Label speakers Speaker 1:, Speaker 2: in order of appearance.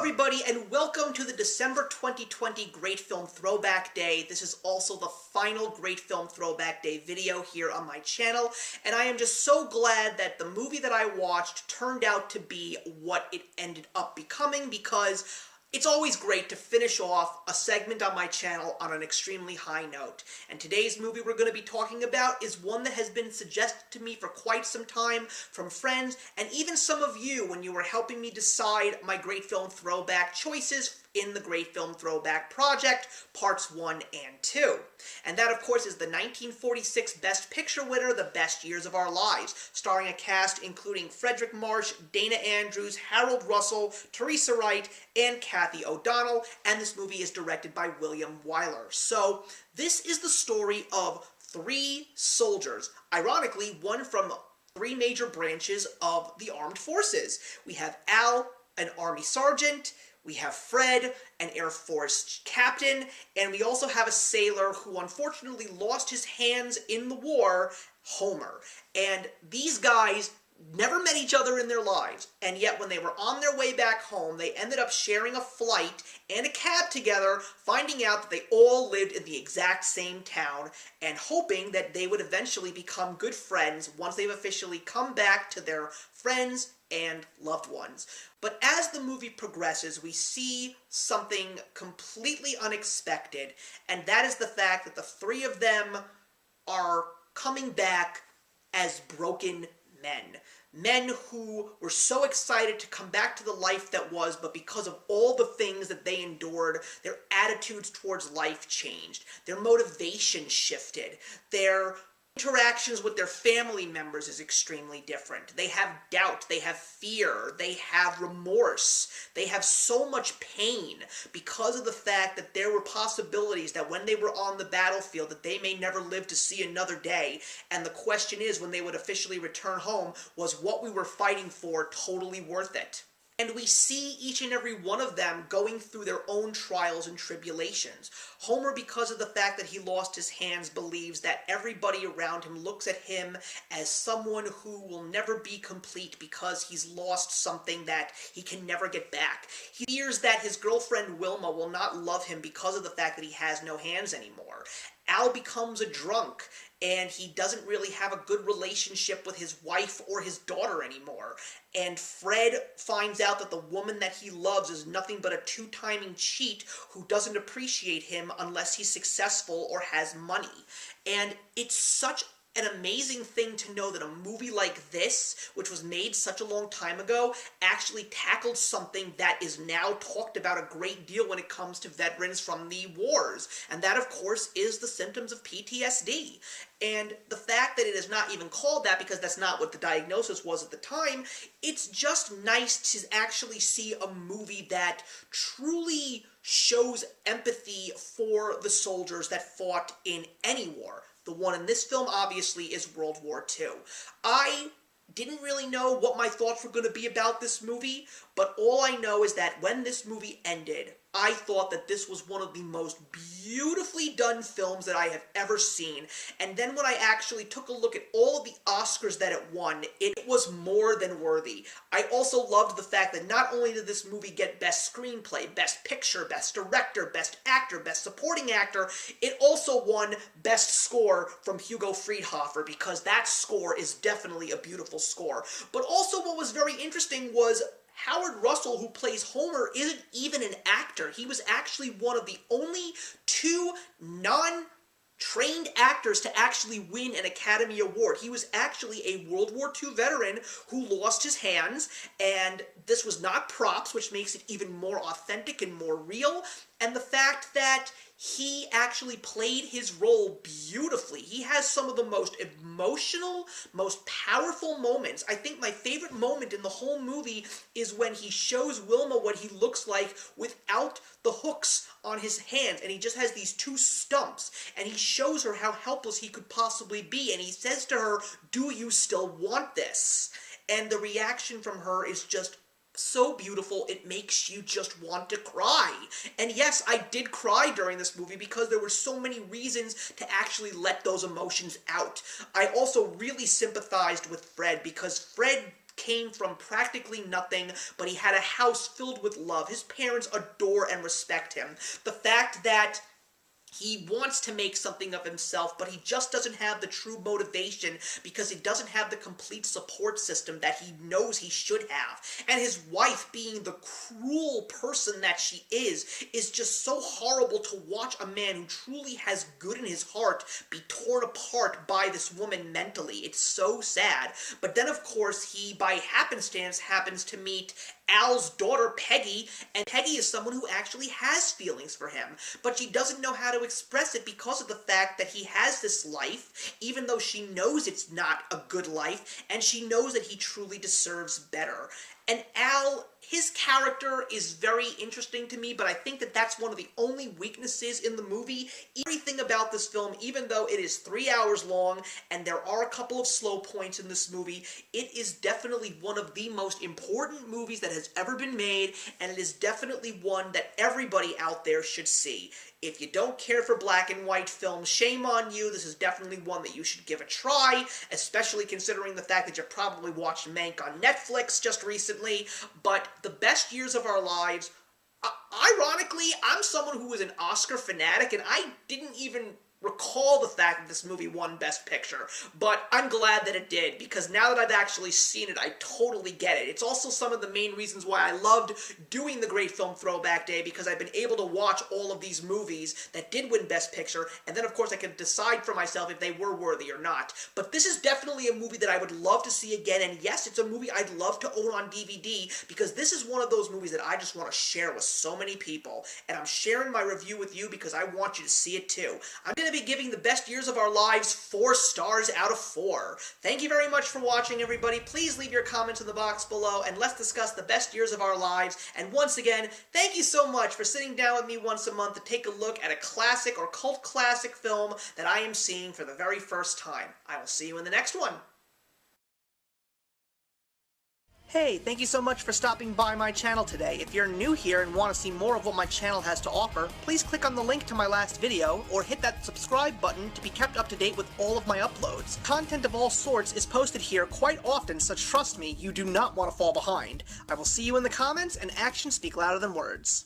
Speaker 1: everybody, and welcome to the December 2020 Great Film Throwback Day. This is also the final Great Film Throwback Day video here on my channel, and I am just so glad that the movie that I watched turned out to be what it ended up becoming, because it's always great to finish off a segment on my channel on an extremely high note. And today's movie we're going to be talking about is one that has been suggested to me for quite some time from friends, and even some of you when you were helping me decide my Great Film Throwback choices in the Great Film Throwback Project, Parts 1 and 2. And that, of course, is the 1946 Best Picture winner, The Best Years of Our Lives, starring a cast including Frederick Marsh, Dana Andrews, Harold Russell, Teresa Wright, and Kathy O'Donnell, and this movie is directed by William Wyler. So, this is the story of three soldiers, ironically, one from three major branches of the armed forces. We have Al, an Army sergeant, we have Fred, an Air Force captain, and we also have a sailor who unfortunately lost his hands in the war, Homer. And these guys never met each other in their lives, and yet when they were on their way back home, they ended up sharing a flight and a cab together, finding out that they all lived in the exact same town, and hoping that they would eventually become good friends once they've officially come back to their friends and loved ones. But as the movie progresses, we see something completely unexpected, and that is the fact that the three of them are coming back as broken men. Men who were so excited to come back to the life that was, but because of all the things that they endured, their attitudes towards life changed, their motivation shifted, their interactions with their family members is extremely different. They have doubt, they have fear, they have remorse, they have so much pain because of the fact that there were possibilities that when they were on the battlefield that they may never live to see another day, and the question is, when they would officially return home, was what we were fighting for totally worth it? And we see each and every one of them going through their own trials and tribulations. Homer, because of the fact that he lost his hands, believes that everybody around him looks at him as someone who will never be complete because he's lost something that he can never get back. He fears that his girlfriend Wilma will not love him because of the fact that he has no hands anymore. Al becomes a drunk, and he doesn't really have a good relationship with his wife or his daughter anymore. And Fred finds out that the woman that he loves is nothing but a two-timing cheat who doesn't appreciate him unless he's successful or has money. And it's such an amazing thing to know that a movie like this, which was made such a long time ago, actually tackled something that is now talked about a great deal when it comes to veterans from the wars. And that, of course, is the symptoms of PTSD. And the fact that it is not even called that, because that's not what the diagnosis was at the time, it's just nice to actually see a movie that truly shows empathy for the soldiers that fought in any war. The one in this film, obviously, is World War II. I didn't really know what my thoughts were going to be about this movie, but all I know is that when this movie ended, I thought that this was one of the most beautifully done films that I have ever seen. And then when I actually took a look at all of the Oscars that it won, it was more than worthy. I also loved the fact that not only did this movie get Best Screenplay, Best Picture, Best Director, Best Actor, Best Supporting Actor, it also won Best Score from Hugo Friedhofer, because that score is definitely a beautiful score. But also what was very interesting was Howard Russell, who plays Homer, isn't even an actor. He was actually one of the only two non-trained actors to actually win an Academy Award. He was actually a World War II veteran who lost his hands, and this was not props, which makes it even more authentic and more real. And the fact that he actually played his role beautifully. He has some of the most emotional, most powerful moments. I think my favorite moment in the whole movie is when he shows Wilma what he looks like without the hooks on his hands, and he just has these two stumps, and he shows her how helpless he could possibly be, and he says to her, "Do you still want this?" And the reaction from her is just so beautiful, it makes you just want to cry. And yes, I did cry during this movie because there were so many reasons to actually let those emotions out. I also really sympathized with Fred because Fred came from practically nothing, but he had a house filled with love. His parents adore and respect him. The fact that he wants to make something of himself, but he just doesn't have the true motivation because he doesn't have the complete support system that he knows he should have. And his wife, being the cruel person that she is just so horrible to watch a man who truly has good in his heart be torn apart by this woman mentally. It's so sad. But then, of course, he, by happenstance, happens to meet Al's daughter, Peggy, and Peggy is someone who actually has feelings for him, but she doesn't know how to express it because of the fact that he has this life, even though she knows it's not a good life, and she knows that he truly deserves better. And Al, his character is very interesting to me, but I think that that's one of the only weaknesses in the movie. Everything about this film, even though it is 3 hours long, and there are a couple of slow points in this movie, it is definitely one of the most important movies that has ever been made, and it is definitely one that everybody out there should see. If you don't care for black and white films, shame on you. This is definitely one that you should give a try, especially considering the fact that you probably watched Mank on Netflix just recently. But The Best Years of Our Lives, ironically, I'm someone who is an Oscar fanatic, and I didn't even recall the fact that this movie won Best Picture, but I'm glad that it did, because now that I've actually seen it, I totally get it. It's also some of the main reasons why I loved doing the Great Film Throwback Day, because I've been able to watch all of these movies that did win Best Picture, and then of course I can decide for myself if they were worthy or not. But this is definitely a movie that I would love to see again, and yes, it's a movie I'd love to own on DVD, because this is one of those movies that I just want to share with so many people, and I'm sharing my review with you because I want you to see it too. I'm going to be giving The Best Years of Our Lives 4 stars out of 4. Thank you very much for watching, everybody. Please leave your comments in the box below, and let's discuss The Best Years of Our Lives. And once again, thank you so much for sitting down with me once a month to take a look at a classic or cult classic film that I am seeing for the very first time. I will see you in the next one. Hey, thank you so much for stopping by my channel today. If you're new here and want to see more of what my channel has to offer, please click on the link to my last video, or hit that subscribe button to be kept up to date with all of my uploads. Content of all sorts is posted here quite often, so trust me, you do not want to fall behind. I will see you in the comments, and actions speak louder than words.